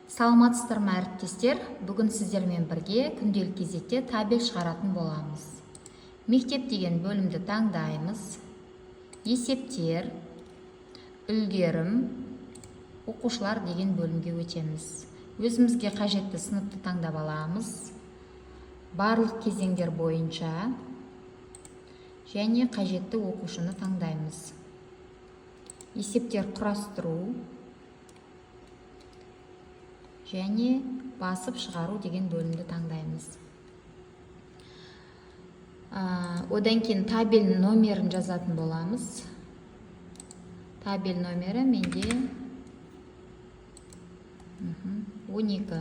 Саламатсыздар ма әріптестер? Бүгін сіздермен бірге күнделік кезекте табель шығаратын боламыз. Мектеп деген бөлімді таңдаймыз. Есептер, үлгерім, оқушылар деген бөлімге өтеміз. Өзімізге қажетті сыныпты таңдап аламыз. Барлық кезеңдер бойынша және қажетті оқушыны таңдаймыз. Есептер құрастыру және басып шығару деген бөлімді таңдаймыз. Одан кейін табель номерін жазатын боламыз. Табель номері менде 12.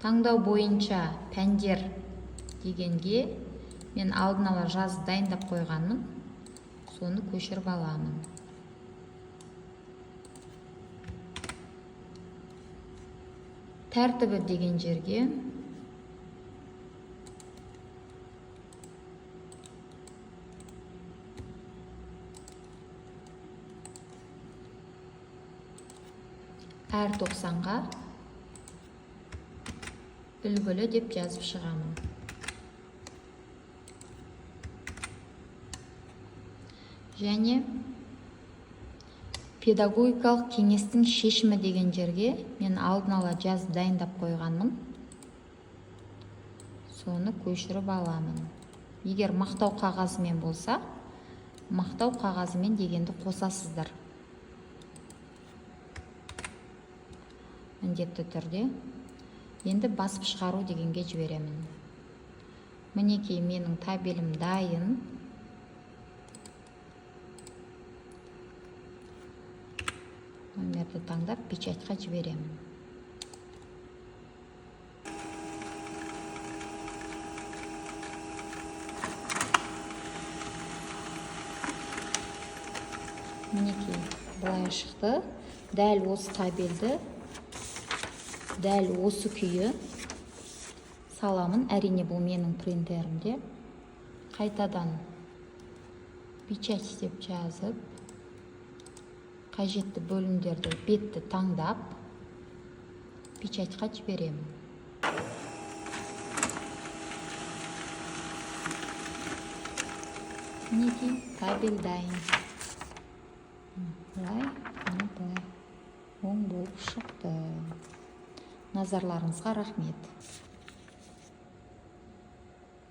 Таңдау бойынша пәндер дегенге мен алдын ала жазып дайындап қойғанмын. Соны көшіріп аламын. Тәртібі деген жерге әр 90-ға үлгілі деп жазып шығамын. Және педагогикалық кеңестің шешімі деген жерге мен алдын ала жазып дайындап қойғанмын. Соны көшіріп аламын. Егер мақтау қағазымен болса, мақтау қағазымен дегенді қосасыздар. Міндетті түрде. Енді басып шығару дегенге жіберемін. Мінекей менің табелім дайын. Номерді таңдап печатьқа жіберемін. Мінекей былай шықты. Дәл осы табелді, дәл осы күйі саламын. Әрине бұл менің принтерімде. Қайтадан печать деп жазып, қажетті бөлімдерді бетті таңдап, печатьқа жіберемін. Мінекей табель дайын. Былай, оң болып шықты. Назарларыңызға рахмет.